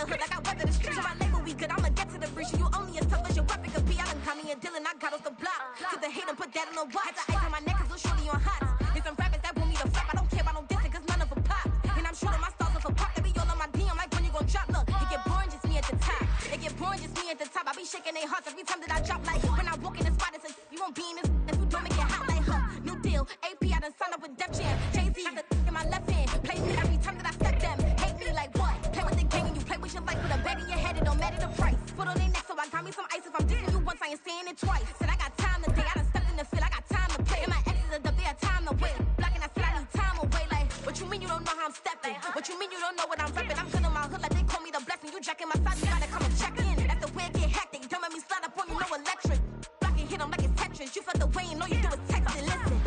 the hood like I weather the streets. My label we good, I'ma get to the breach. You only as tough as your weapon could be. I done Connie and Dylan, I got off the block. Cause the hate and put that on the watch. Had the ice on my neck cause little shorty on hot. There's some rappers that want me to flop. I don't care about no dissing cause none of them pop. And I'm shooting my stars off a pop. They be all on my DM like when you gon' drop. Look, it get boring just me at the top. It get boring just me at the top. I be shaking their hearts every time that I drop. Like when I walk in the spot, it's a you won't be in this if you don't make it hot like her. New deal, AP, I done signed up with Def Jam. Jay-Z, got the in my left hand. Play me every time that I step them. Hate me like what? Play with the gang and you play with your life with a bag in your head. It don't matter the price. Put on their neck so I got me some ice. If I'm dissing you once, I ain't saying it twice. Said I got time today. I done stepped in the field. I got time to play. And my exes are up there, time to wait. Blocking, I said I need time away. Like, what you mean you don't know how I'm stepping? What you mean you don't know what I'm repping? I'm good on my hood like they call me the blessing. You jacking my side, you gotta come and check in. That's the way it get hectic. Don't make me slide up on you, no electric. Blocking, hit them like it's Tetris. You felt the way and all you do is text and listen.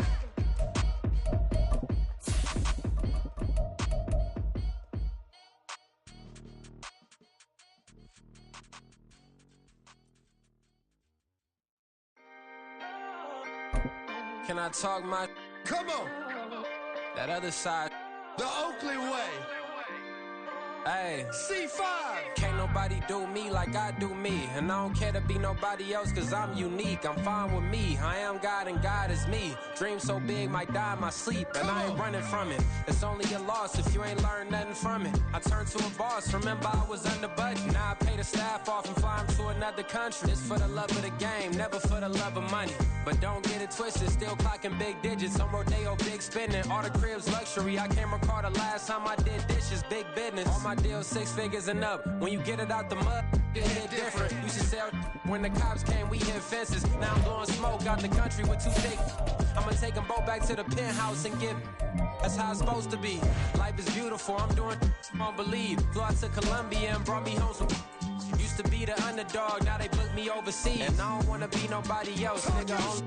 Can I talk my? Come on. That other side. The Oakley way. Hey. C5. Can't nobody do me like I do me. And I don't care to be nobody else cause I'm unique. I'm fine with me. I am God and God is me. Dream so big might die in my sleep. And I ain't running from it. It's only a loss if you ain't learned nothing from it. I turned to a boss. Remember I was under budget. Now I pay the staff off and fly them to another country. It's for the love of the game, never for the love of money. But don't get it twisted. Still clocking big digits. On Rodeo, big spending. All the cribs luxury. I can't recall the last time I did dishes. Big business. All my deals 6 figures and up. When you get it out the mud, it hit different. Used to sell when the cops came, we hit fences. Now I'm blowing smoke out the country with 2 sticks. I'ma take them both back to the penthouse and give. That's how it's supposed to be. Life is beautiful. I'm doing I don't believe. Flew out to Colombia and brought me home some. Used to be the underdog, now they booked me overseas. And I don't wanna be nobody else, nigga.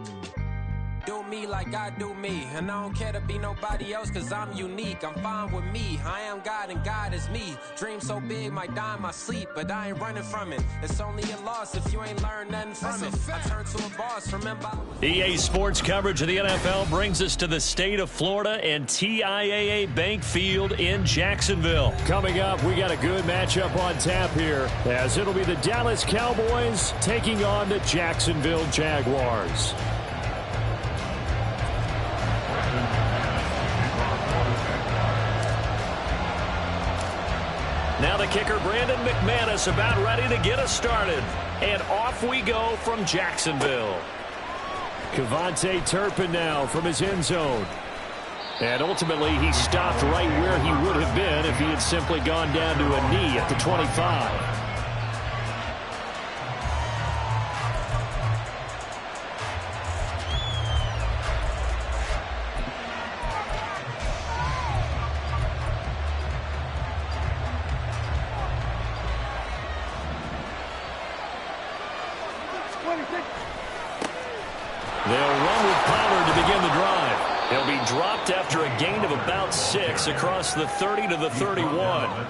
Do me like I do me. And I don't care to be nobody else cause I'm unique. I'm fine with me. I am God and God is me. Dream so big might die in my sleep, but I ain't running from it. It's only a loss if you ain't learned nothing from it. I turned to a boss, remember EA Sports coverage of the NFL brings us to the state of Florida and TIAA Bank Field in Jacksonville. Coming up, we got a good matchup on tap here as it'll be the Dallas Cowboys taking on the Jacksonville Jaguars. Now the kicker, Brandon McManus, about ready to get us started. And off we go from Jacksonville. Kevontae Turpin now from his end zone. And ultimately, he stopped right where he would have been if he had simply gone down to a knee at the 25. They'll run with Pollard to begin the drive. He'll be dropped after a gain of about 6 across the 30 to the 31.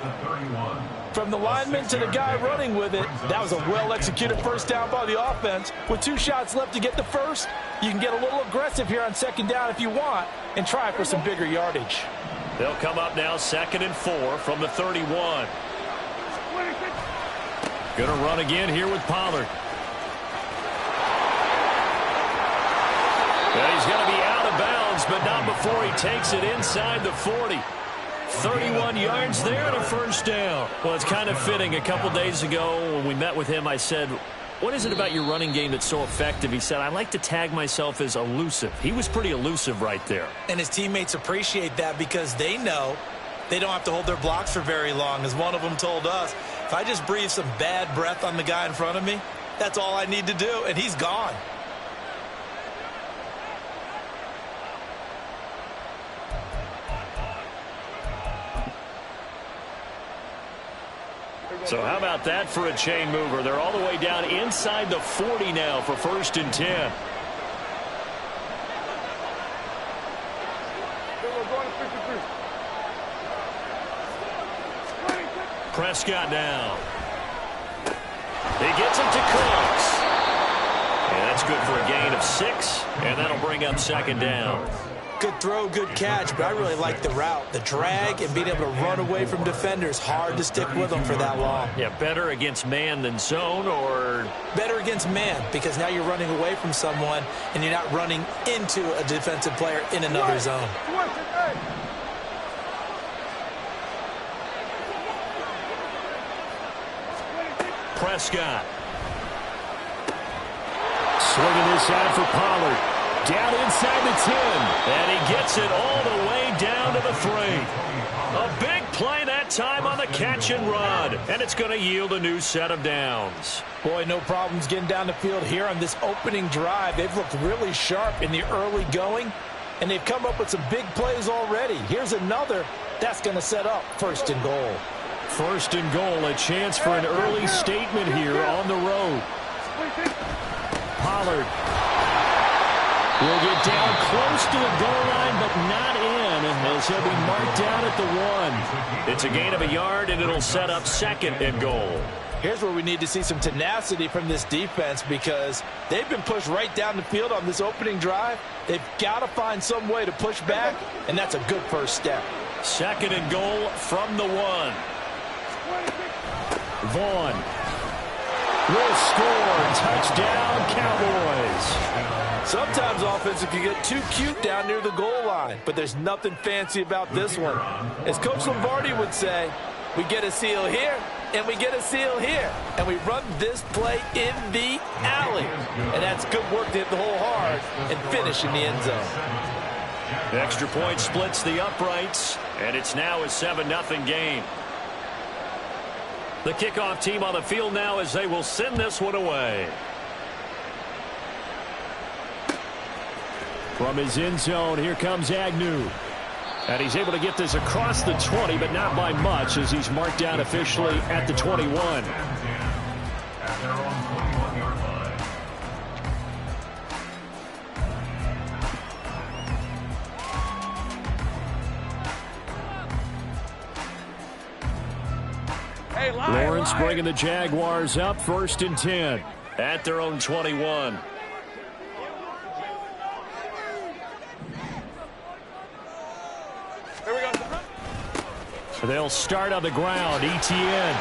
From the lineman to the guy running with it, that was a well-executed first down by the offense. With 2 shots left to get the first, you can get a little aggressive here on second down if you want and try for some bigger yardage. They'll come up now 2nd and 4 from the 31. Gonna run again here with Pollard. And he's going to be out of bounds, but not before he takes it inside the 40. 31 yards there and a first down. Well, it's kind of fitting. A couple days ago when we met with him, I said, what is it about your running game that's so effective? He said, I like to tag myself as elusive. He was pretty elusive right there. And his teammates appreciate that because they know they don't have to hold their blocks for very long. As one of them told us, if I just breathe some bad breath on the guy in front of me, that's all I need to do, and he's gone. So how about that for a chain mover? They're all the way down inside the 40 now for 1st and 10. Prescott now. He gets it to Cooks. And that's good for a gain of 6, and that'll bring up 2nd down. Good throw, good catch, but I really like the route. The drag and being able to run away from defenders, hard to stick with them for that long. Yeah, better against man than zone, or? Better against man, because now you're running away from someone and you're not running into a defensive player in another zone. Prescott. Swinging this out for Pollard. Down inside the 10. And he gets it all the way down to the 3. A big play that time on the catch and run. And it's going to yield a new set of downs. Boy, no problems getting down the field here on this opening drive. They've looked really sharp in the early going, and they've come up with some big plays already. Here's another that's going to set up 1st and goal. 1st and goal, a chance for an early statement here on the road. Pollard will get down close to the goal line, but not in, as he'll be marked down at the 1. It's a gain of a yard, and it'll set up 2nd and goal. Here's where we need to see some tenacity from this defense, because they've been pushed right down the field on this opening drive. They've got to find some way to push back, and that's a good first step. 2nd and goal from the 1. Vaughn will score. Touchdown, Cowboys. Sometimes offense can get too cute down near the goal line, but there's nothing fancy about this one. As Coach Lombardi would say, we get a seal here, and we get a seal here, and we run this play in the alley. And that's good work to hit the hole hard and finish in the end zone. The extra point splits the uprights, and it's now a 7-0 game. The kickoff team on the field now as they will send this one away. From his end zone, here comes Agnew. And he's able to get this across the 20, but not by much, as he's marked down officially at the 21. Lawrence bringing the Jaguars up, 1st and 10 at their own 21. Here we go. They'll start on the ground. Etienne.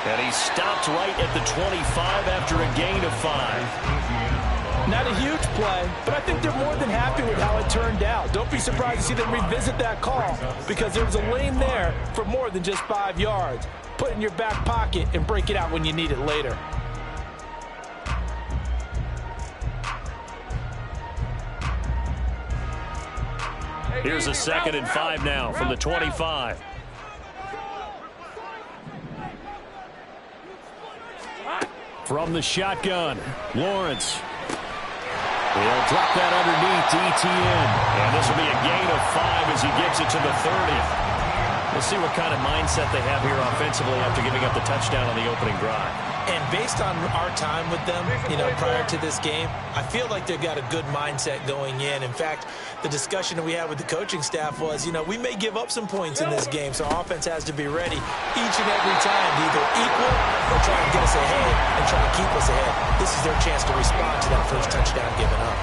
And he stopped right at the 25 after a gain of 5. Not a huge play, but I think they're more than happy with how it turned out. Don't be surprised to see them revisit that call, because there was a lane there for more than just 5 yards. Put it in your back pocket and break it out when you need it later. Here's a 2nd and 5 now from the 25. From the shotgun, Lawrence. He'll drop that underneath to Etienne. And this will be a gain of 5 as he gets it to the 30. We'll see what kind of mindset they have here offensively after giving up the touchdown on the opening drive. And based on our time with them, prior to this game, I feel like they've got a good mindset going in. In fact, the discussion that we had with the coaching staff was, we may give up some points in this game, so our offense has to be ready each and every time to either equal or try and get us ahead and try to keep us ahead. This is their chance to respond to that first touchdown given up.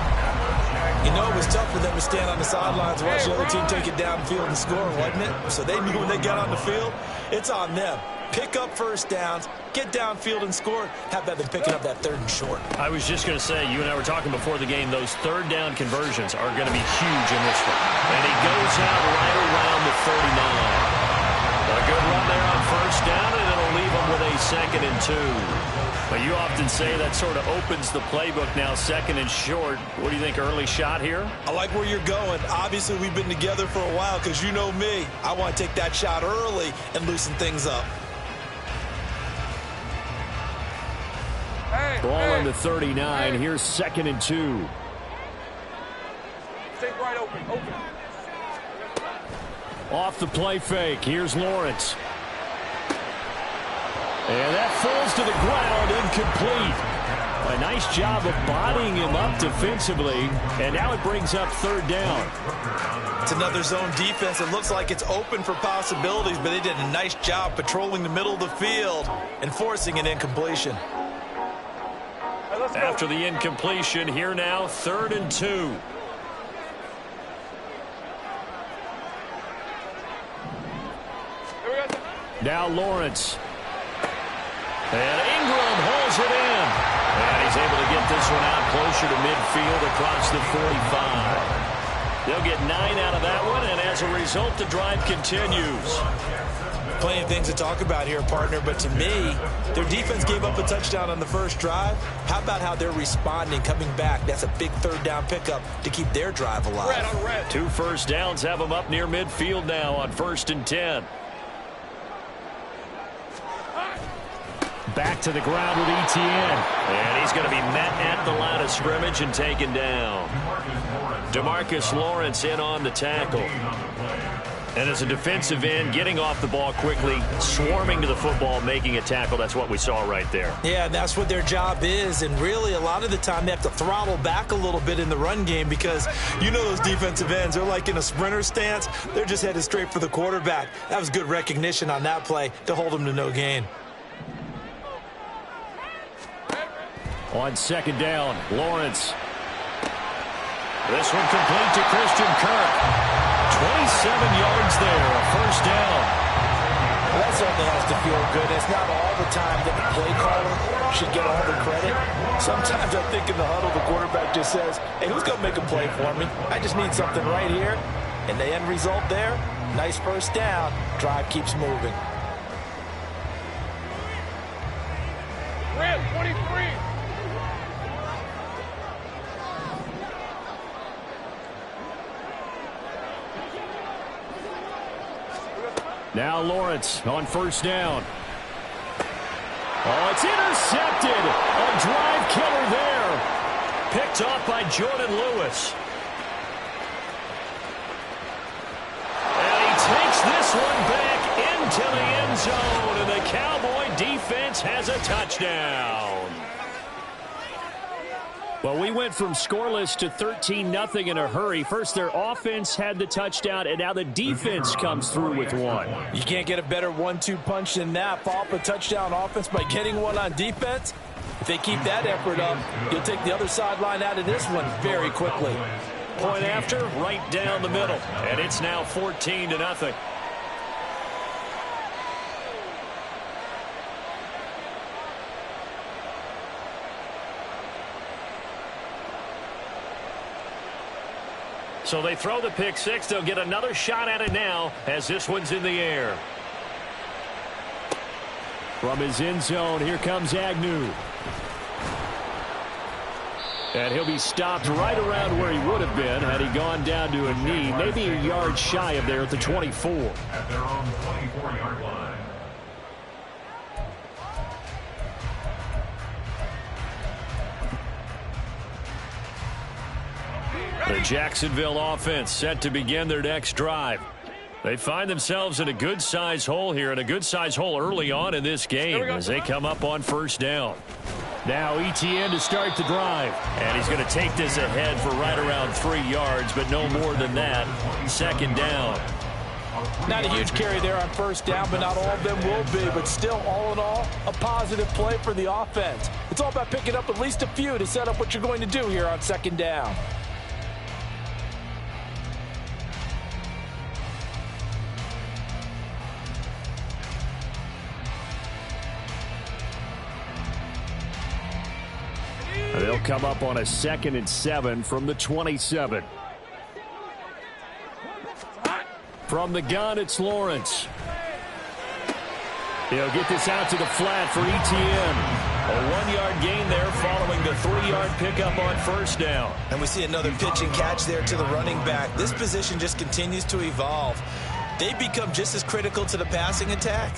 It was tough for them to stand on the sidelines and watch the other team take it downfield and score, wasn't it? So they knew when they got on the field, it's on them. Pick up first downs, get downfield and score. How about them picking up that 3rd and short? I was just going to say, you and I were talking before the game, those 3rd down conversions are going to be huge in this one. And he goes out right around the 39. A good run there on 1st down, and it'll leave him with a 2nd and 2. But you often say that sort of opens the playbook now, 2nd and short. What do you think, early shot here? I like where you're going. Obviously, we've been together for a while, because you know me. I want to take that shot early and loosen things up. Ball on the 39. Here's 2nd and 2. Stay right open. Off the play fake. Here's Lawrence. And that falls to the ground, incomplete. A nice job of bodying him up defensively, and now it brings up 3rd down. It's another zone defense. It looks like it's open for possibilities, but they did a nice job patrolling the middle of the field and forcing an incompletion. After the incompletion, here now, 3rd and 2. Now Lawrence. And Ingram holds it in. And he's able to get this one out closer to midfield across the 45. They'll get 9 out of that one, and as a result, the drive continues. Plenty of things to talk about here, partner, but to me, their defense gave up a touchdown on the first drive. How about how they're responding, coming back? That's a big third down pickup to keep their drive alive. 2 first downs have them up near midfield now on 1st and 10. Back to the ground with Etienne. And he's going to be met at the line of scrimmage and taken down. DeMarcus Lawrence in on the tackle. And as a defensive end, getting off the ball quickly, swarming to the football, making a tackle. That's what we saw right there. Yeah, and that's what their job is. And really, a lot of the time, they have to throttle back a little bit in the run game because you know those defensive ends, they're like in a sprinter stance. They're just headed straight for the quarterback. That was good recognition on that play to hold them to no gain. On 2nd down, Lawrence. This one complete to Christian Kirk. 27 yards there, a first down. Well, that certainly has to feel good. It's not all the time that the play caller should get all the credit. Sometimes I think in the huddle, the quarterback just says, hey, who's going to make a play for me? I just need something right here. And the end result there, nice first down. Drive keeps moving. Red 23. Now Lawrence on 1st down. Oh, it's intercepted. A drive killer there. Picked off by Jordan Lewis. And he takes this one back into the end zone. And the Cowboy defense has a touchdown. Well, we went from scoreless to 13-0 in a hurry. First, their offense had the touchdown, and now the defense comes through with one. You can't get a better 1-2 punch than that. Follow up a touchdown offense by getting one on defense. If they keep that effort up, you'll take the other sideline out of this one very quickly. Point after, right down the middle, and it's now 14-0. So they throw the pick six. They'll get another shot at it now as this one's in the air. From his end zone, here comes Agnew. And he'll be stopped right around where he would have been had he gone down to a knee, maybe a yard shy of there at the 24. At their own 24-yard line. The Jacksonville offense set to begin their next drive. They find themselves in a good-sized hole here, and a good-sized hole early on in this game as they come up on 1st down. Now Etienne to start the drive, and he's going to take this ahead for right around 3 yards, but no more than that. 2nd down. Not a huge carry there on 1st down, but not all of them will be. But still, all in all, a positive play for the offense. It's all about picking up at least a few to set up what you're going to do here on 2nd down. They'll come up on a 2nd and 7 from the 27. From the gun, it's Lawrence. He'll get this out to the flat for Etienne. A 1-yard gain there following the 3-yard pickup on 1st down. And we see another pitch and catch there to the running back. This position just continues to evolve. They become just as critical to the passing attack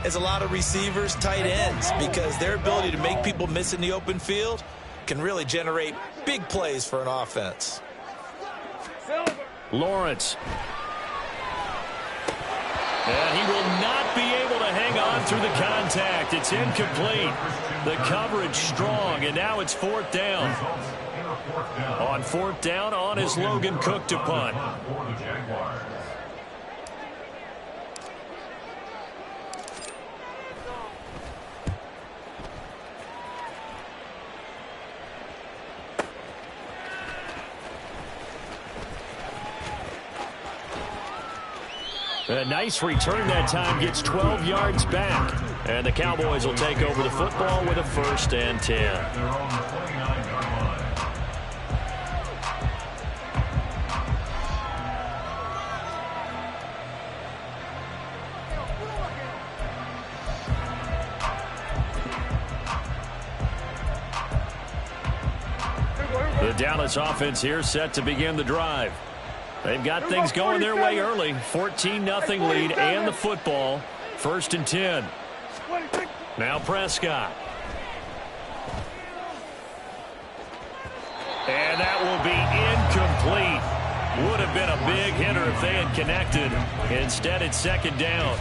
as a lot of receivers, tight ends, because their ability to make people miss in the open field can really generate big plays for an offense. Lawrence. And he will not be able to hang on through the contact. It's incomplete. The coverage strong, and now it's 4th down. On 4th down, on is Logan Cook to punt. A nice return that time, gets 12 yards back. And the Cowboys will take over the football with a 1st and 10. They're on the 29-yard line. The Dallas offense here set to begin the drive. They've got things going their way early. 14-0 lead and the football. 1st and 10. Now Prescott. And that will be incomplete. Would have been a big hitter if they had connected. Instead, it's 2nd down.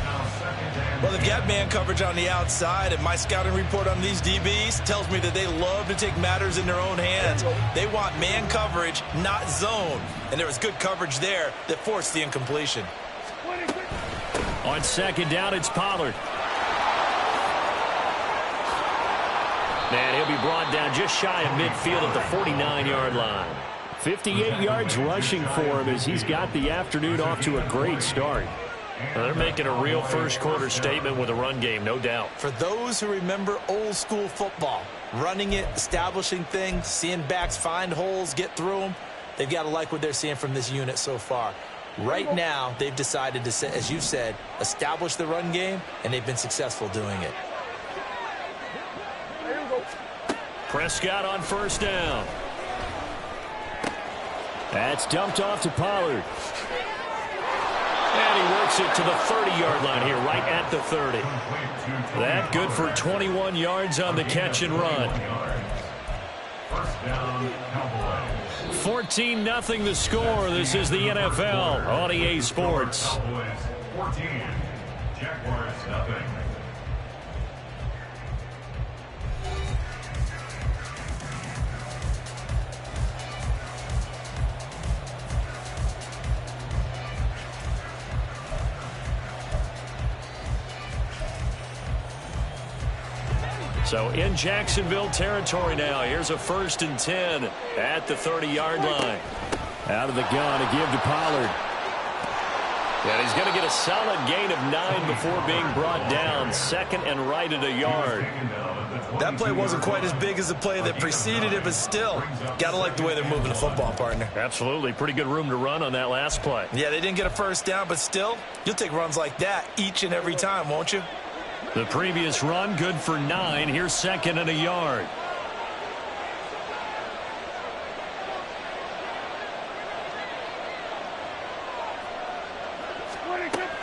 Well, they've got man coverage on the outside, and my scouting report on these DBs tells me that they love to take matters in their own hands. They want man coverage, not zone. And there was good coverage there that forced the incompletion. On 2nd down, it's Pollard. And he'll be brought down just shy of midfield at the 49-yard line. 58 yards rushing for him as he's got the afternoon off to a great start. Well, they're making a real first-quarter statement with a run game, no doubt. For those who remember old-school football, running it, establishing things, seeing backs find holes, get through them, they've got to like what they're seeing from this unit so far. Right now, they've decided to, as you said, establish the run game, and they've been successful doing it. Prescott on 1st down. That's dumped off to Pollard. And he works it to the 30-yard line here, right at the 30. That good for 21 yards on the catch and run. 1st down, Cowboys. 14-0 the score. This is the NFL on EA Sports. Cowboys 14, Jaguars nothing. So in Jacksonville territory now. Here's a 1st and 10 at the 30-yard line. Out of the gun to give to Pollard. And he's going to get a solid gain of 9 before being brought down. 2nd and right at a yard. That play wasn't quite as big as the play that preceded it, but still, got to like the way they're moving the football, partner. Absolutely. Pretty good room to run on that last play. Yeah, they didn't get a 1st down, but still, you'll take runs like that each and every time, won't you? The previous run, good for 9. Here's 2nd and a yard.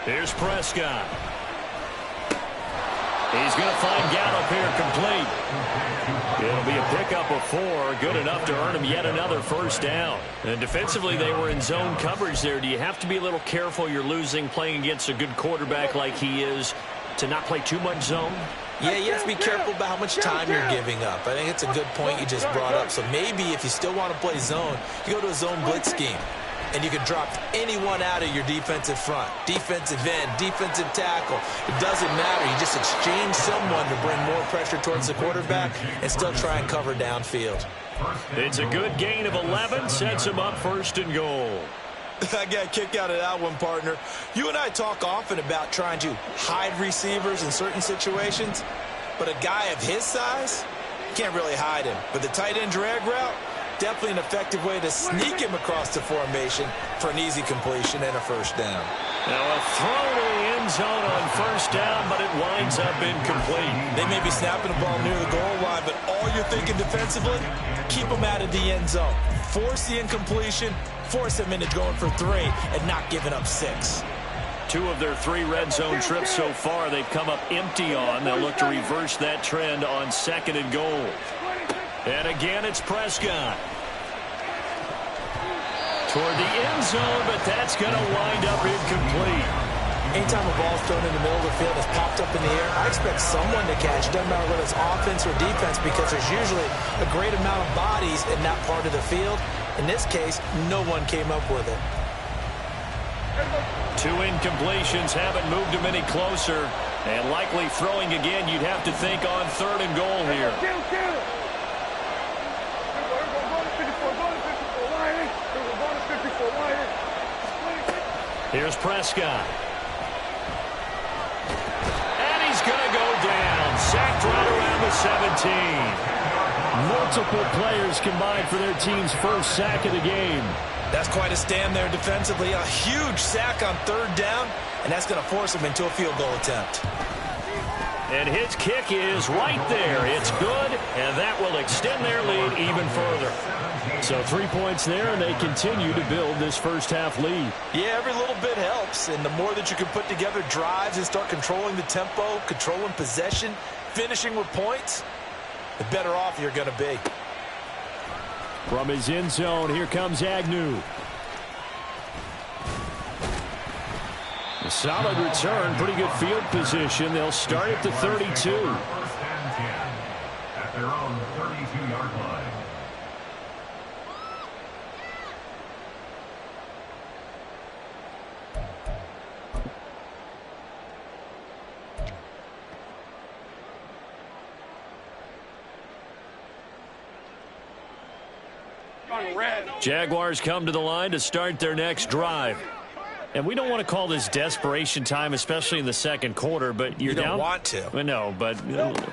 Here's Prescott. He's going to find Gallup here complete. It'll be a pickup of 4, good enough to earn him yet another 1st down. And defensively, they were in zone coverage there. Do you have to be a little careful you're losing playing against a good quarterback like he is to not play too much zone? Yeah, you have to be careful about how much time you're giving up. I think it's a good point you just brought up. So maybe if you still want to play zone, you go to a zone blitz scheme. And you can drop anyone out of your defensive front. Defensive end, defensive tackle. It doesn't matter. You just exchange someone to bring more pressure towards the quarterback and still try and cover downfield. It's a good gain of 11. Sets him up 1st and goal. I got a kick out of that one, partner. You and I talk often about trying to hide receivers in certain situations, but a guy of his size can't really hide him. With the tight end drag route, definitely an effective way to sneak him across the formation for an easy completion and a 1st down. Now a throw to the end zone on 1st down, but it winds up incomplete. They may be snapping the ball near the goal line, but all you're thinking defensively, keep them out of the end zone. Force the incompletion, force them into going for 3 and not giving up 6. 2 of their 3 red zone trips so far they've come up empty on. They'll look to reverse that trend on 2nd and goal. And again, it's Prescott. Toward the end zone, but that's going to wind up incomplete. Anytime a ball's thrown in the middle of the field that's popped up in the air, I expect someone to catch. Doesn't matter whether it's offense or defense, because there's usually a great amount of bodies in that part of the field. In this case, no one came up with it. 2 incompletions haven't moved him any closer. And likely throwing again, you'd have to think on 3rd and goal here. Here's Prescott. 17. Multiple players combined for their team's first sack of the game. That's quite a stand there defensively. A huge sack on third down, and that's going to force them into a field goal attempt. And his kick is right there. It's good, and that will extend their lead even further. So 3 points there, and they continue to build this first half lead. Yeah, every little bit helps, and the more that you can put together drives and start controlling the tempo, controlling possession, finishing with points, the better off you're going to be. From his end zone, here comes Agnew. A solid return, pretty good field position. They'll start at the 32. First and 10 at their own 32-yard line. Jaguars come to the line to start their next drive. And we don't want to call this desperation time, especially in the second quarter, but you're down. You don't want to. Well, no, but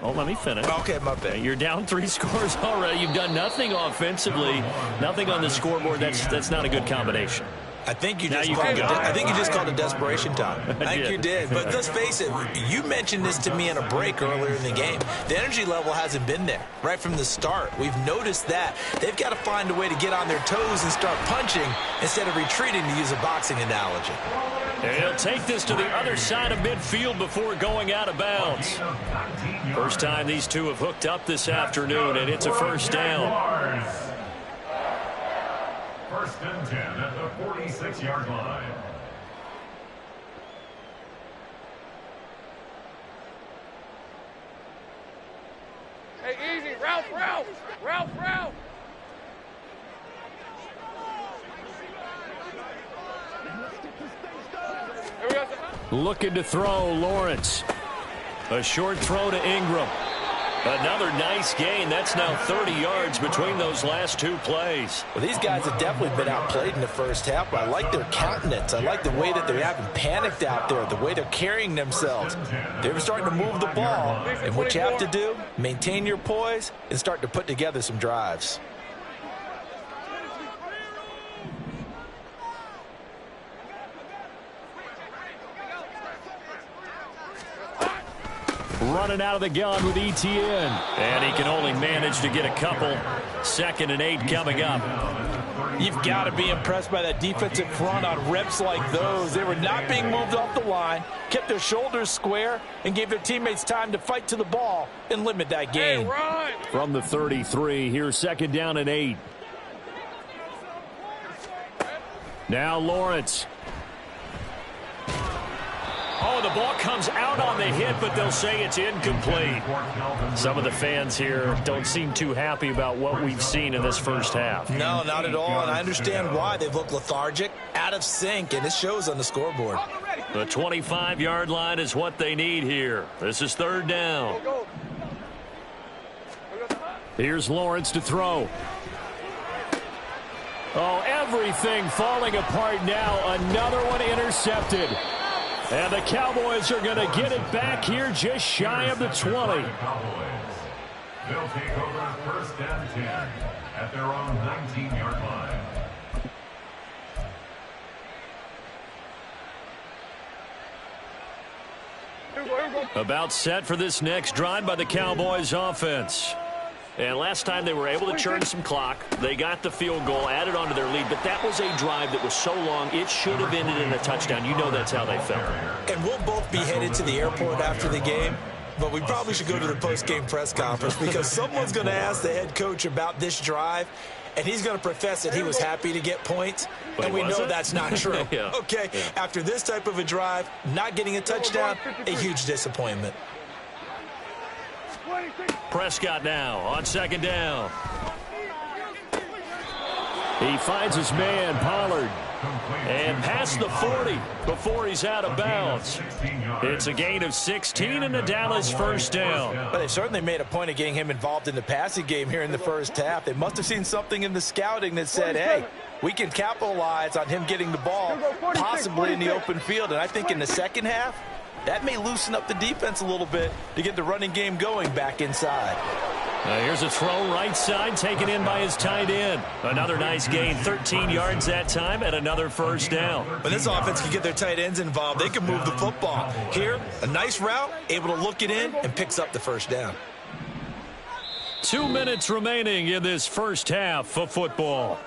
let me finish. Okay, my bad. You're down 3 scores already. You've done nothing offensively, nothing on the scoreboard. That's not a good combination. I think you just called it desperation time. I think you did. But let's face it, you mentioned this to me in a break earlier in the game. The energy level hasn't been there right from the start. We've noticed that. They've got to find a way to get on their toes and start punching instead of retreating, to use a boxing analogy. And he'll take this to the other side of midfield before going out of bounds. First time these two have hooked up this afternoon, and it's a first down. First and 10 at the 46-yard line. Hey, easy. Ralph. Looking to throw, Lawrence. A short throw to Ingram. Another nice gain. That's now 30 yards between those last two plays. Well, these guys have definitely been outplayed in the first half, but I like their countenance. I like the way that they haven't panicked out there, the way they're carrying themselves. They're starting to move the ball, and what you have to do, maintain your poise and start to put together some drives. Running out of the gun with ETN. And he can only manage to get a couple. 2nd and 8 coming up. You've got to be impressed by that defensive front on reps like those. They were not being moved off the line, kept their shoulders square, and gave their teammates time to fight to the ball and limit that gain. From the 33, here's 2nd down and 8. Now Lawrence. Oh, the ball comes out on the hit, but they'll say it's incomplete. Some of the fans here don't seem too happy about what we've seen in this first half. No, not at all, and I understand why. They've looked lethargic, out of sync, and it shows on the scoreboard. The 25-yard line is what they need here. This is 3rd down. Here's Lawrence to throw. Oh, everything falling apart now. Another one intercepted. And the Cowboys are going to get it back here just shy of the 20. They'll take over 1st and 10 at their own 19-yard line. About set for this next drive by the Cowboys offense. And last time they were able to churn some clock. They got the field goal, added on to their lead. But that was a drive that was so long, it should have ended in a touchdown. You know that's how they felt. And we'll both be headed to the airport after the game. But we probably should go to the post-game press conference because someone's going to ask the head coach about this drive. And he's going to profess that he was happy to get points. But and we know that's not true. Yeah. Okay, yeah. After this type of a drive, not getting a touchdown, a huge disappointment. Prescott now on 2nd down. He finds his man, Pollard. And past the 40 before he's out of bounds. It's a gain of 16 and a Dallas first down. But they certainly made a point of getting him involved in the passing game here in the first half. They must have seen something in the scouting that said, hey, we can capitalize on him getting the ball, possibly in the open field. And I think in the second half, That may loosen up the defense a little bit to get the running game going back inside. Here's a throw right side, taken in by his tight end. Another nice gain, 13 yards that time, and another first down. When this offense can get their tight ends involved, they can move the football. Here, a nice route, able to look it in, and picks up the first down. 2 minutes remaining in this first half of football.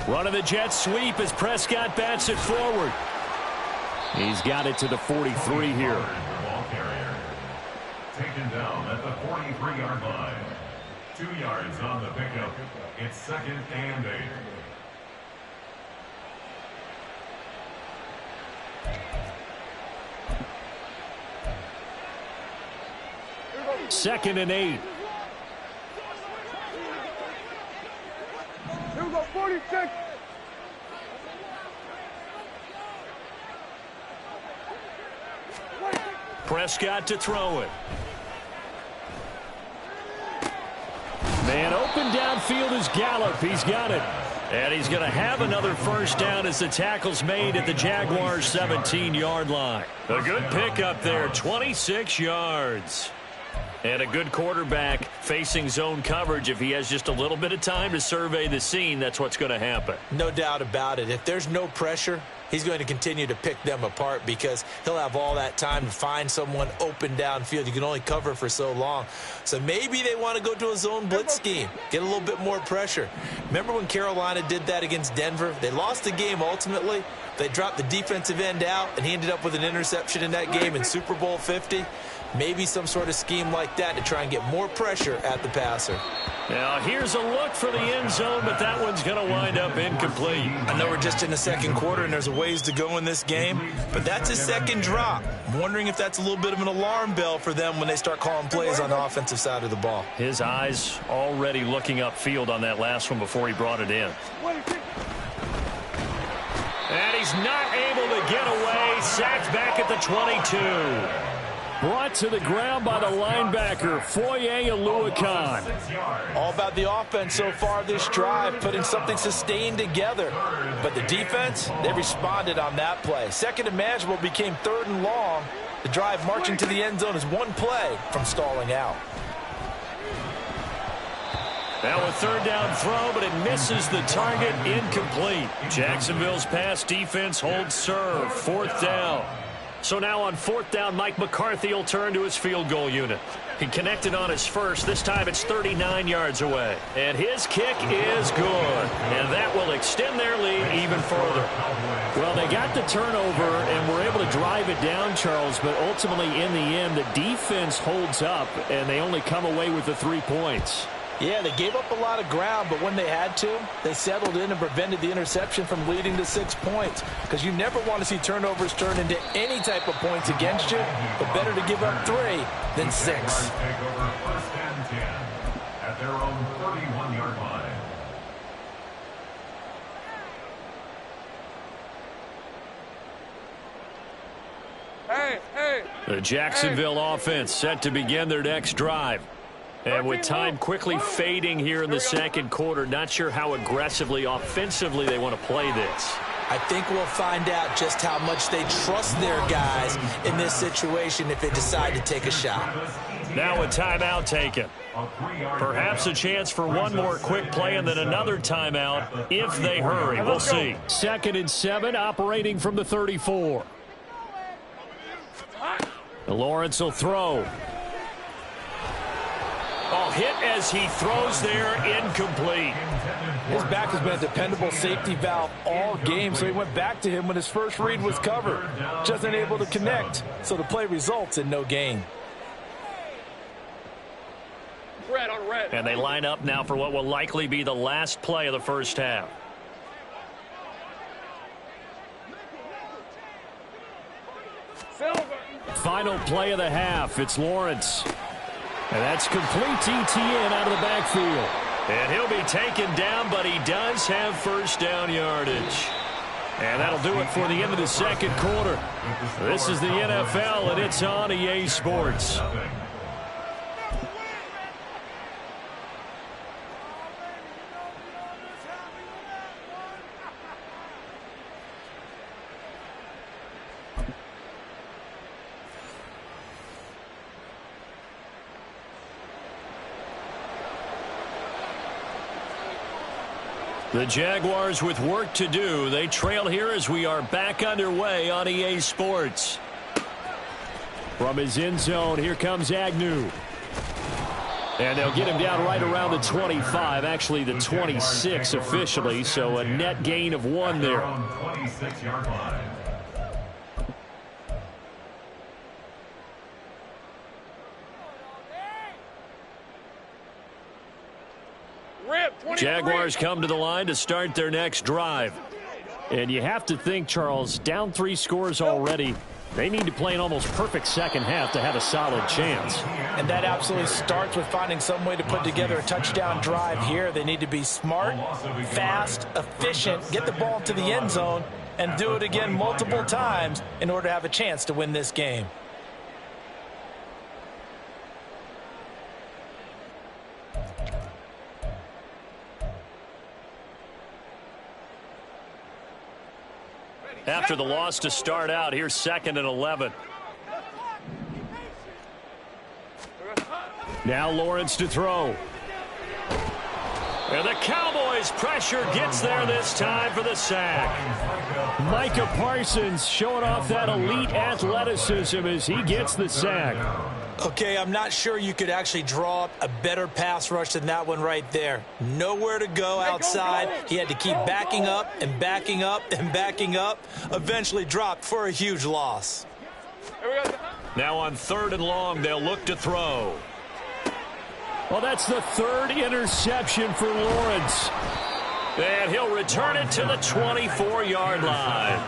Running the jet sweep as Prescott bats it forward. He's got it to the 43 here. Ball carrier. Taken down at the 43-yard line. 2 yards on the pickup. It's 2nd and 8. Second and 8. Here we go, 46. Prescott to throw it. Man open downfield is Gallup. He's got it. And he's going to have another first down as the tackle's made at the Jaguars' 17-yard line. A good pickup there, 26 yards. And a good quarterback facing zone coverage. If he has just a little bit of time to survey the scene, that's what's going to happen. No doubt about it. If there's no pressure, he's going to continue to pick them apart because he'll have all that time to find someone open downfield. You can only cover for so long. So maybe they want to go to a zone blitz scheme, get a little bit more pressure. Remember when Carolina did that against Denver? They lost the game ultimately. They dropped the defensive end out, and he ended up with an interception in that game in Super Bowl 50. Maybe some sort of scheme like that to try and get more pressure at the passer. Now here's a look for the end zone, but that one's going to wind up incomplete. I know we're just in the second quarter and there's a ways to go in this game, but that's his second drop. I'm wondering if that's a little bit of an alarm bell for them when they start calling plays on the offensive side of the ball. His eyes already looking upfield on that last one before he brought it in. And he's not able to get away. Sacked back at the 22. Brought to the ground by the linebacker, Foye Oluwakan. All about the offense so far this drive, putting something sustained together. But the defense, they responded on that play. Second and manageable became 3rd and long. The drive marching to the end zone is one play from stalling out. Now a 3rd down throw, but it misses the target, incomplete. Jacksonville's pass defense holds serve, 4th down. So now on 4th down, Mike McCarthy will turn to his field goal unit. He connected on his first. This time it's 39 yards away. And his kick is good. And that will extend their lead even further. Well, they got the turnover and were able to drive it down, Charles. But ultimately, in the end, the defense holds up, and they only come away with the 3 points. Yeah, they gave up a lot of ground, but when they had to, they settled in and prevented the interception from leading to 6 points. Because you never want to see turnovers turn into any type of points against you, but better to give up 3 than 6. Take over 1st and 10 at their own 31-yard line. Hey. The Jacksonville offense set to begin their next drive. And with time quickly fading here in the second quarter, not sure how aggressively, offensively they want to play this. I think we'll find out just how much they trust their guys in this situation if they decide to take a shot. Now a timeout taken. Perhaps a chance for one more quick play and then another timeout if they hurry. We'll see. 2nd and 7, operating from the 34. Lawrence will throw. Oh, hit as he throws there, incomplete. His back has been a dependable safety valve all game, so he went back to him when his first read was covered. Just unable to connect, so the play results in no gain. Red on red. And they line up now for what will likely be the last play of the first half. Silver. Final play of the half. It's Lawrence. And that's complete ETN out of the backfield. And he'll be taken down, but he does have first down yardage. And that'll do it for the end of the second quarter. This is the NFL, and it's on EA Sports. The Jaguars with work to do. They trail here as we are back underway on EA Sports. From his end zone, here comes Agnew. And they'll get him down right around the 25, actually the 26 officially, so a net gain of 1 there. 26-yard line. Jaguars come to the line to start their next drive. And you have to think, Charles, down 3 scores already. They need to play an almost perfect second half to have a solid chance. And that absolutely starts with finding some way to put together a touchdown drive here. They need to be smart, fast, efficient, get the ball to the end zone, and do it again multiple times in order to have a chance to win this game. After the loss to start out, here's 2nd and 11. Now Lawrence to throw. And the Cowboys pressure gets there this time for the sack. Micah Parsons showing off that elite athleticism as he gets the sack. Okay, I'm not sure you could actually draw up a better pass rush than that one right there. Nowhere to go outside. He had to keep backing up and backing up and backing up. Eventually dropped for a huge loss. Now on 3rd and long, they'll look to throw. Well, that's the 3rd interception for Lawrence. And he'll return it to the 24-yard line.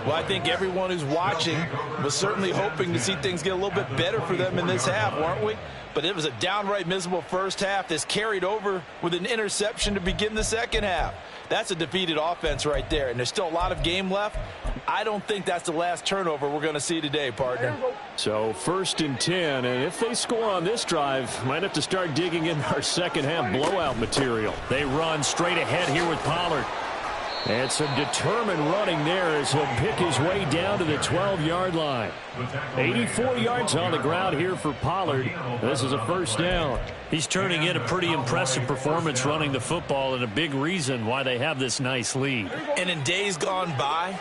Well, I think everyone who's watching was certainly hoping to see things get a little bit better for them in this half, weren't we? But it was a downright miserable first half. This carried over with an interception to begin the second half. That's a defeated offense right there, and there's still a lot of game left. I don't think that's the last turnover we're going to see today, partner. So 1st and 10, and if they score on this drive, might have to start digging in our second half blowout material. They run straight ahead here with Pollard. And some determined running there as he'll pick his way down to the 12-yard line. 84 yards on the ground here for Pollard. This is a first down. He's turning in a pretty impressive performance running the football, and a big reason why they have this nice lead. And in days gone by,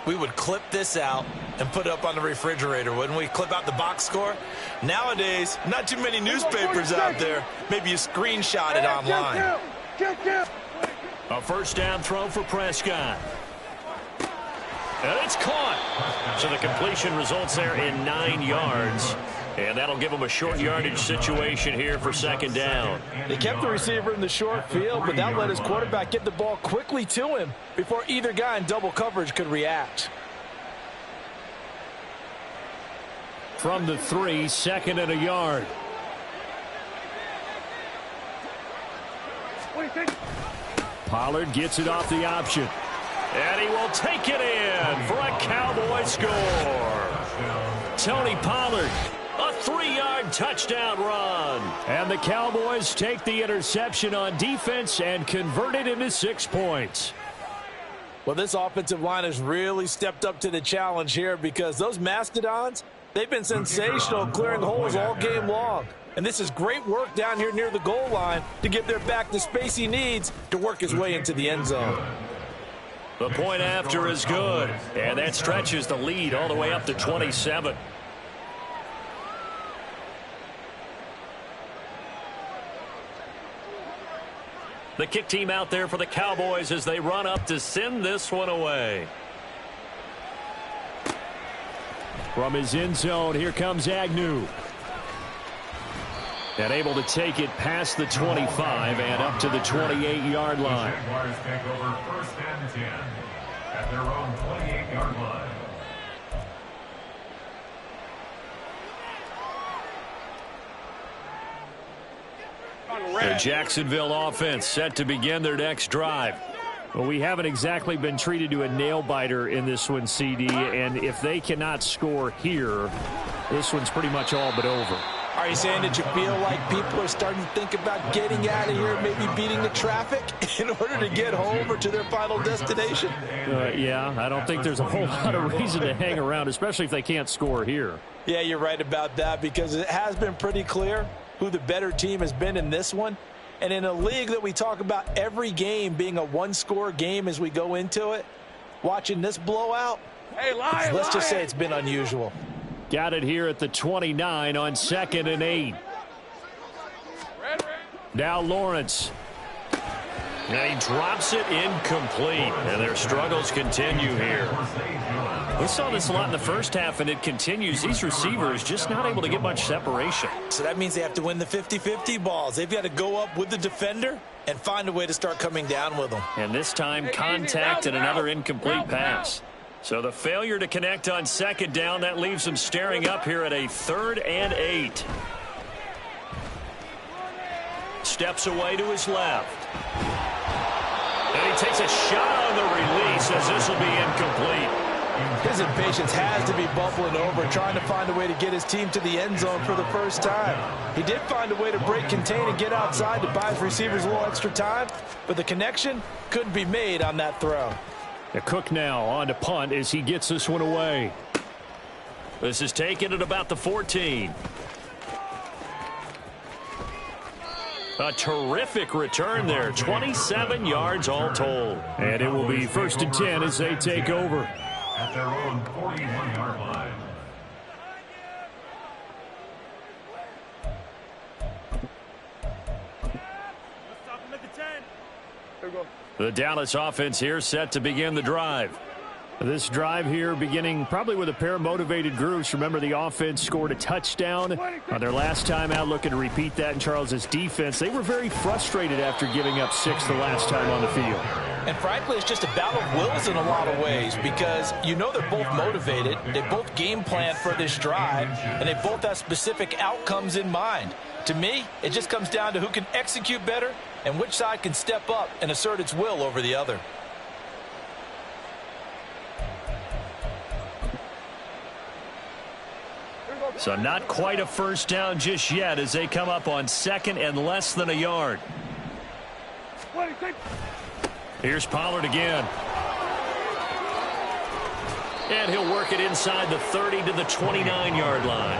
we would clip this out and put it up on the refrigerator, wouldn't we? Clip out the box score. Nowadays, not too many newspapers out there. Maybe you screenshot it online. A first down throw for Prescott. And it's caught. So the completion results there in 9 yards. And that'll give them a short yardage situation here for 2nd down. They kept the receiver in the short field, but that let his quarterback get the ball quickly to him before either guy in double coverage could react. From the 3, 2nd and a yard. Pollard gets it off the option. And he will take it in for a Cowboy score. Tony Pollard, a 3-yard touchdown run. And the Cowboys take the interception on defense and convert it into 6 points. Well, this offensive line has really stepped up to the challenge here because those Mastodons, they've been sensational clearing holes all game long. And this is great work down here near the goal line to give their back the space he needs to work his way into the end zone. The point after is good, and that stretches the lead all the way up to 27. The kick team out there for the Cowboys as they run up to send this one away. From his end zone, here comes Agnew. And able to take it past the 25 and up to the 28-yard line. The Jaguars take over 1st and 10 at their own 28-yard line. The Jacksonville offense set to begin their next drive. Well, we haven't exactly been treated to a nail-biter in this one, CD, and if they cannot score here, this one's pretty much all but over. Are you saying that you feel like people are starting to think about getting out of here, maybe beating the traffic in order to get home or to their final destination? Yeah, I don't think there's a whole lot of reason to hang around, especially if they can't score here. Yeah, you're right about that, because it has been pretty clear who the better team has been in this one. And in a league that we talk about every game being a one-score game as we go into it, watching this blowout, let's just say it's been unusual. Got it here at the 29 on 2nd and 8. Now Lawrence. And he drops it incomplete. And their struggles continue here. We saw this a lot in the first half, and it continues. These receivers just not able to get much separation. So that means they have to win the 50-50 balls. They've got to go up with the defender and find a way to start coming down with them. And this time, contact and another incomplete pass. So the failure to connect on 2nd down, that leaves them staring up here at a 3rd and 8. Steps away to his left. And he takes a shot on the release as this will be incomplete. His impatience has to be bubbling over, trying to find a way to get his team to the end zone for the first time. He did find a way to break contain and get outside to buy his receivers a little extra time, but the connection couldn't be made on that throw. Cook now on to punt as he gets this one away. This is taken at about the 14. A terrific return there. 27 yards all told. And it will be 1st and 10 as they take over. At their own 41-yard line. The Dallas offense here set to begin the drive. This drive here beginning probably with a pair of motivated groups. Remember, the offense scored a touchdown on their last time out, looking to repeat that in Charles's defense. They were very frustrated after giving up 6 the last time on the field. And frankly, it's just a battle of wills in a lot of ways, because you know they're both motivated. They both game plan for this drive, and they both have specific outcomes in mind. To me, it just comes down to who can execute better and which side can step up and assert its will over the other. So not quite a first down just yet as they come up on 2nd and less than a yard. Here's Pollard again. And he'll work it inside the 30 to the 29-yard line.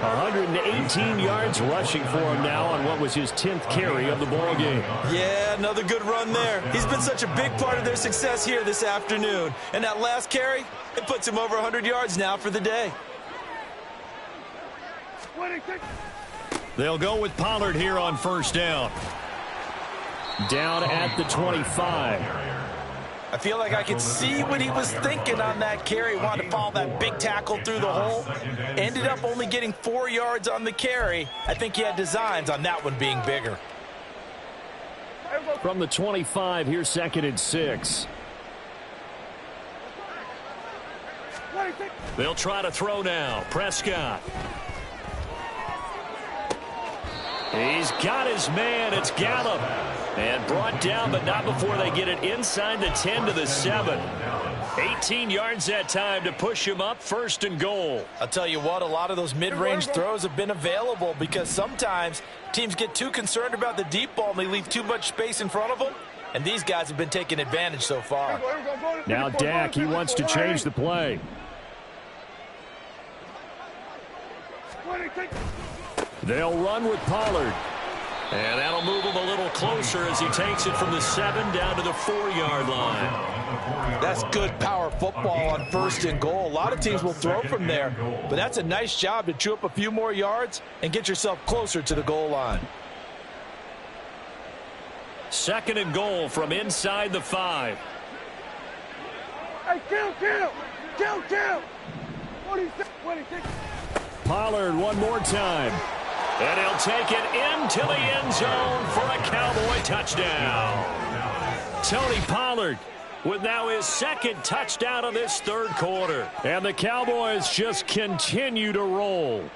118 yards rushing for him now on what was his 10th carry of the ball game. Yeah, another good run there. He's been such a big part of their success here this afternoon. And that last carry, it puts him over 100 yards now for the day. They'll go with Pollard here on 1st down. Down at the 25. I feel like I could see what he was thinking on that carry. Wanted to follow that big tackle through the hole. Ended up only getting 4 yards on the carry. I think he had designs on that one being bigger. From the 25, here's 2nd and 6. They'll try to throw now. Prescott. He's got his man. It's Gallup. And brought down, but not before they get it inside the 10 to the 7. 18 yards that time to push him up 1st and goal. I'll tell you what, a lot of those mid-range throws have been available because sometimes teams get too concerned about the deep ball and they leave too much space in front of them. And these guys have been taking advantage so far. Now Dak, he wants to change the play. They'll run with Pollard. And that'll move him a little closer as he takes it from the 7 down to the 4-yard line. That's good power football on 1st and goal. A lot of teams will throw from there, but that's a nice job to chew up a few more yards and get yourself closer to the goal line. 2nd and goal from inside the 5. Hey, kill! 26. Pollard one more time. And he'll take it into the end zone for a Cowboy touchdown. Tony Pollard with now his 2nd touchdown of this 3rd quarter. And the Cowboys just continue to roll.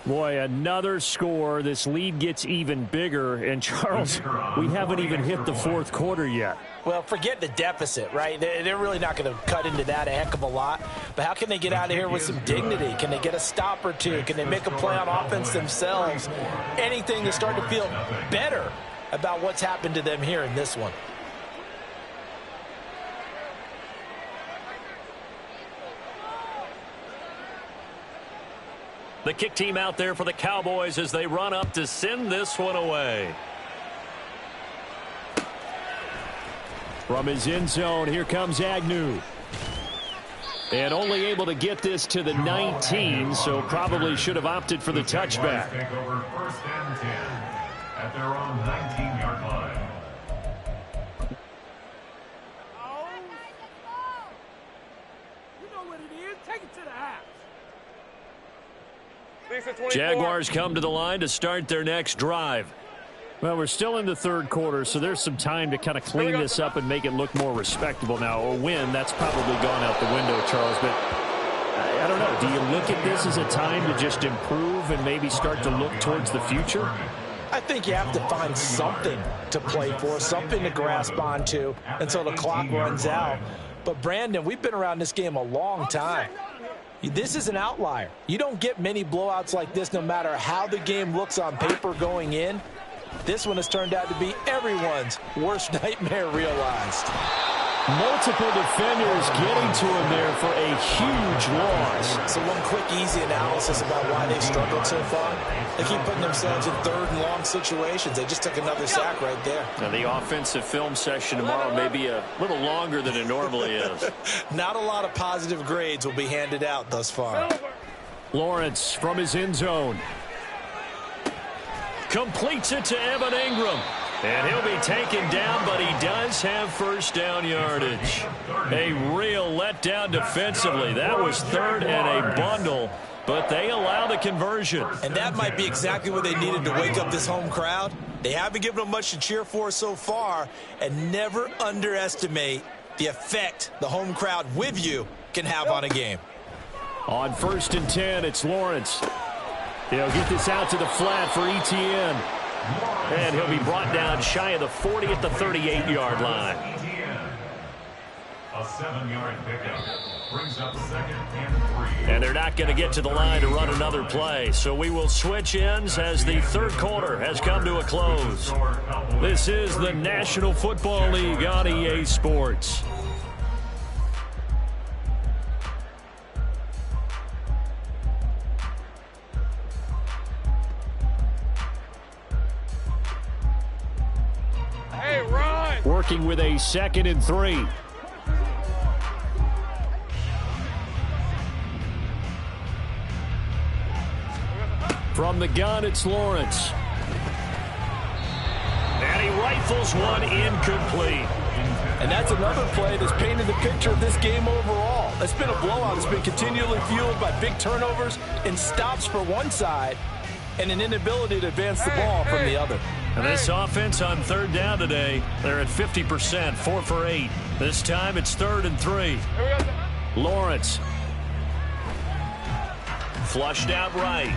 Boy, another score. This lead gets even bigger. And, Charles, we haven't even hit the fourth quarter yet. Well, forget the deficit, right? They're really not going to cut into that a heck of a lot. But how can they get out of here with some dignity? Can they get a stop or two? Can they make a play on offense themselves? Anything to start to feel better about what's happened to them here in this one. The kick team out there for the Cowboys as they run up to send this one away. From his end zone, here comes Agnew. And only able to get this to the 19, so probably should have opted for the touchback. Take over 1st and 10 at their own 19-yard line. You know what it is. Take it to the house. Jaguars come to the line to start their next drive. Well, we're still in the third quarter, so there's some time to kind of clean this up and make it look more respectable now. Or win, that's probably gone out the window, Charles. But I don't know. Do you look at this as a time to just improve and maybe start to look towards the future? I think you have to find something to play for, something to grasp onto until the clock runs out. But, Brandon, we've been around this game a long time. This is an outlier. You don't get many blowouts like this no matter how the game looks on paper going in. This one has turned out to be everyone's worst nightmare realized. Multiple defenders getting to him there for a huge loss. So one quick, easy analysis about why they've struggled so far. They keep putting themselves in third and long situations. They just took another sack right there. Now the offensive film session tomorrow may be a little longer than it normally is. Not a lot of positive grades will be handed out thus far. Lawrence from his end zone. Completes it to Evan Ingram. And he'll be taken down, but he does have first down yardage. A real letdown defensively. That was third and a bundle, but they allow the conversion. And that might be exactly what they needed to wake up this home crowd. They haven't given them much to cheer for so far, and never underestimate the effect the home crowd with you can have on a game. On 1st and 10, it's Lawrence. He'll get this out to the flat for Etienne. And he'll be brought down shy of the 40 at the 38-yard line. A 7-yard pickup brings up 2nd and 3. And they're not going to get to the line to run another play. So we will switch ends as the third quarter has come to a close. This is the National Football League on EA Sports. Working with a 2nd and 3. From the gun, it's Lawrence. And he rifles one incomplete. And that's another play that's painted the picture of this game overall. It's been a blowout. It's been continually fueled by big turnovers and stops for one side and an inability to advance the ball from the other. And this offense on 3rd down today, they're at 50%, 4 for 8. This time it's 3rd and 3. Lawrence. Flushed out right.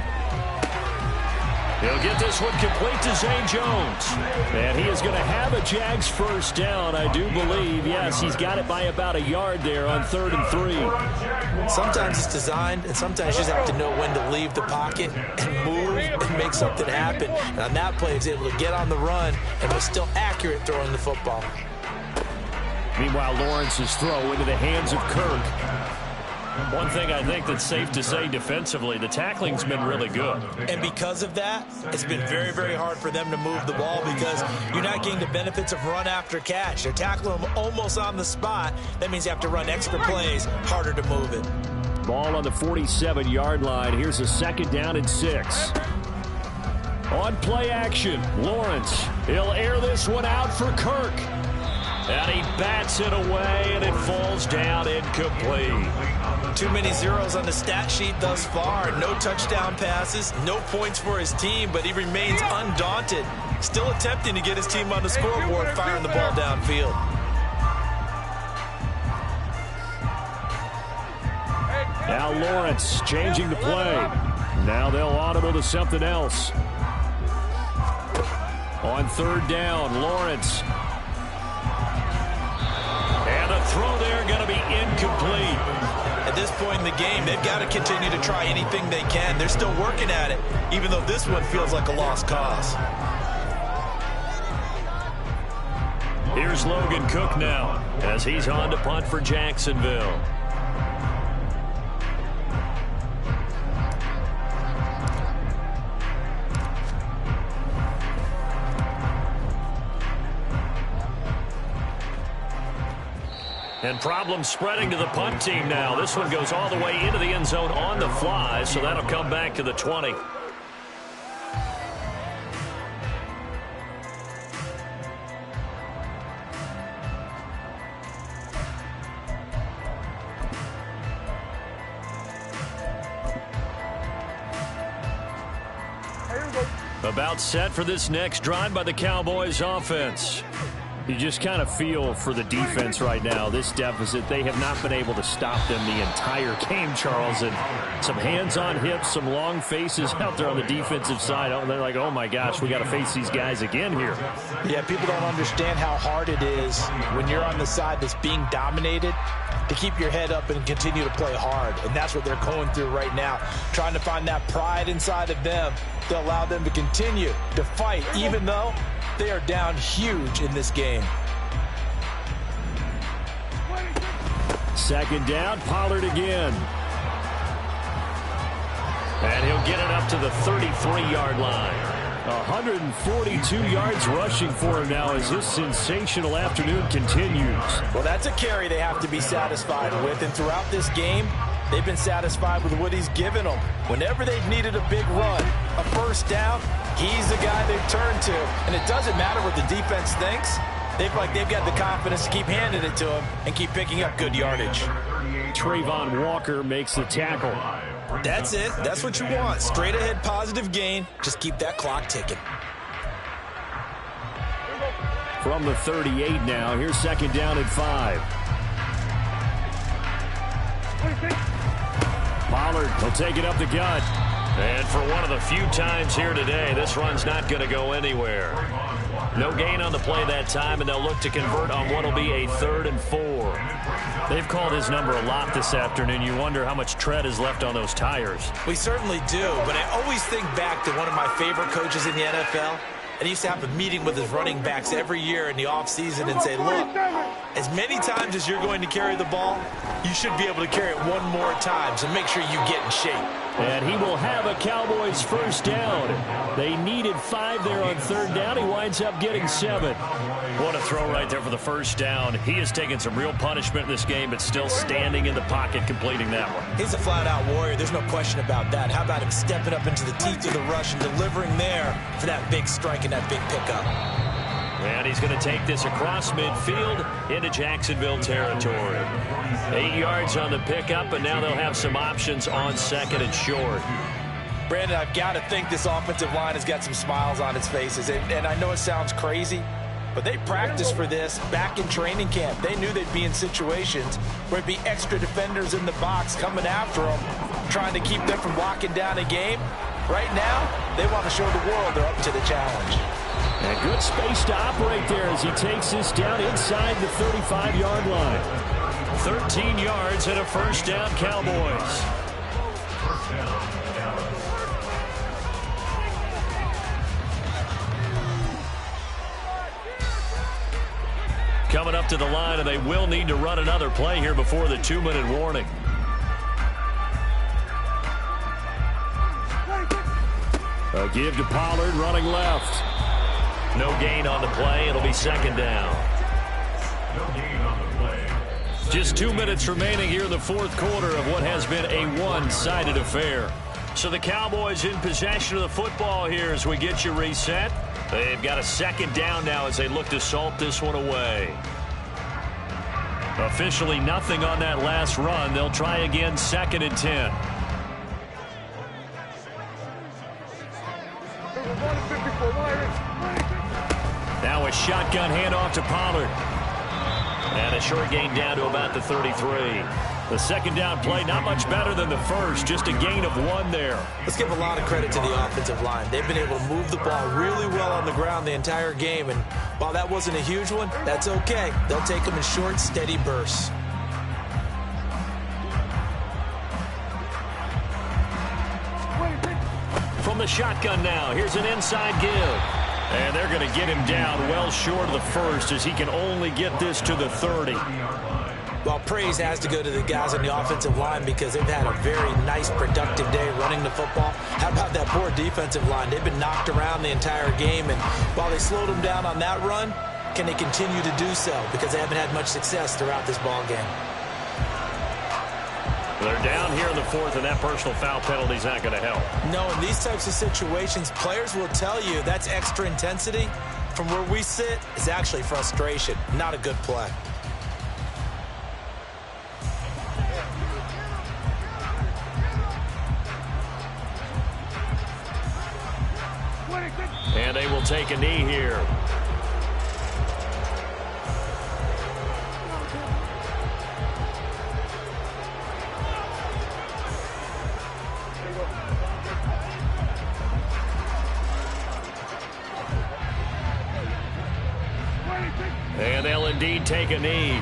He'll get this one complete to Zay Jones. And he is going to have a Jags first down, I do believe. Yes, he's got it by about a yard there on 3rd and 3. Sometimes it's designed, and sometimes you just have to know when to leave the pocket and move and make something happen. And on that play, he was able to get on the run and was still accurate throwing the football. Meanwhile, Lawrence's throw into the hands of Kirk. One thing I think that's safe to say defensively, the tackling's been really good. And because of that, it's been very, very hard for them to move the ball because you're not getting the benefits of run after catch. They're tackling them almost on the spot. That means you have to run extra plays, harder to move it. Ball on the 47-yard line. Here's a 2nd down and 6. On play action, Lawrence. He'll air this one out for Kirk. And he bats it away, and it falls down incomplete. Too many zeros on the stat sheet thus far. No touchdown passes, no points for his team, but he remains undaunted. Still attempting to get his team on the scoreboard, firing the ball downfield. Now Lawrence changing the play. Now they'll audible to something else. On third down, Lawrence. And the throw there going to be incomplete. At this point in the game, they've got to continue to try anything they can. They're still working at it, even though this one feels like a lost cause. Here's Logan Cook now as he's on to punt for Jacksonville. And problem spreading to the punt team now. This one goes all the way into the end zone on the fly, so that'll come back to the 20. About set for this next drive by the Cowboys offense. You just kind of feel for the defense right now. This deficit, they have not been able to stop them the entire game, Charles. And some hands on hips, some long faces out there on the defensive side. They're like, oh, my gosh, we got to face these guys again here. Yeah, people don't understand how hard it is when you're on the side that's being dominated to keep your head up and continue to play hard. And that's what they're going through right now, trying to find that pride inside of them to allow them to continue to fight, even though they are down huge in this game. Second down, Pollard again. And he'll get it up to the 33-yard line. 142 yards rushing for him now as this sensational afternoon continues. Well, that's a carry they have to be satisfied with. And throughout this game, they've been satisfied with what he's given them. Whenever they've needed a big run, a first down, he's the guy they've turned to. And it doesn't matter what the defense thinks. They've got the confidence to keep handing it to him and keep picking up good yardage. Trayvon Walker makes the tackle. That's it. That's what you want. Straight ahead positive gain. Just keep that clock ticking. From the 38 now, here's second down and 5. Pollard will take it up the gut. And for one of the few times here today, this run's not going to go anywhere. No gain on the play that time, and they'll look to convert on what will be a 3rd and 4. They've called his number a lot this afternoon. You wonder how much tread is left on those tires. We certainly do, but I always think back to one of my favorite coaches in the NFL. And he used to have a meeting with his running backs every year in the offseason and say, look, as many times as you're going to carry the ball, you should be able to carry it one more time, so make sure you get in shape. And he will have a Cowboys first down. They needed 5 there on third down. He winds up getting 7. What a throw right there for the first down. He has taken some real punishment in this game, but still standing in the pocket completing that one. He's a flat-out warrior. There's no question about that. How about him stepping up into the teeth of the rush and delivering there for that big strike and that big pickup? And he's going to take this across midfield into Jacksonville territory. 8 yards on the pickup, and now they'll have some options on second and short. Brandon, I've got to think this offensive line has got some smiles on its faces. And I know it sounds crazy, but they practiced for this back in training camp. They knew they'd be in situations where it'd be extra defenders in the box coming after them, trying to keep them from locking down a game. Right now, they want to show the world they're up to the challenge. And good space to operate there as he takes this down inside the 35-yard line. 13 yards and a first down, Cowboys. Coming up to the line, and they will need to run another play here before the 2-minute warning. A give to Pollard, running left. No gain on the play. It'll be second down. No gain on the play. Just 2 minutes remaining here in the fourth quarter of what has been a one-sided affair. So the Cowboys in possession of the football here as we get you reset. They've got a second down now as they look to salt this one away. Officially nothing on that last run. They'll try again, 2nd and 10. Now a shotgun handoff to Pollard. And a short gain down to about the 33. The second down play, not much better than the first, just a gain of 1 there. Let's give a lot of credit to the offensive line. They've been able to move the ball really well on the ground the entire game, and while that wasn't a huge one, that's okay. They'll take them in short, steady bursts. From the shotgun now, here's an inside give. And they're going to get him down well short of the first as he can only get this to the 30. Well, praise has to go to the guys on the offensive line because they've had a very nice, productive day running the football. How about that poor defensive line? They've been knocked around the entire game, and while they slowed them down on that run, can they continue to do so? Because they haven't had much success throughout this ball game. They're down here in the 4th, and that personal foul penalty is not going to help. No, in these types of situations, players will tell you that's extra intensity. From where we sit, it's actually frustration, not a good play. And they will take a knee here. And they'll indeed take a knee.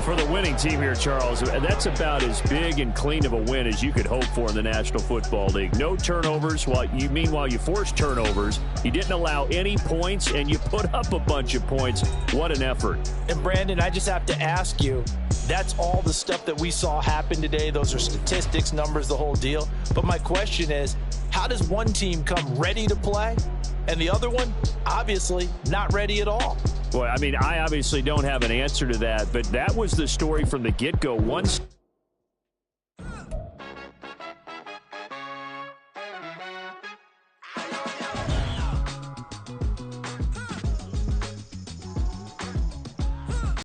For the winning team here, Charles, that's about as big and clean of a win as you could hope for in the National Football League. No turnovers. Meanwhile, you forced turnovers. You didn't allow any points, and you put up a bunch of points. What an effort. And, Brandon, I just have to ask you, that's all the stuff that we saw happen today. Those are statistics, numbers, the whole deal. But my question is, how does one team come ready to play, and the other one, obviously, not ready at all? Boy, I mean, I obviously don't have an answer to that, but that was the story from the get-go. One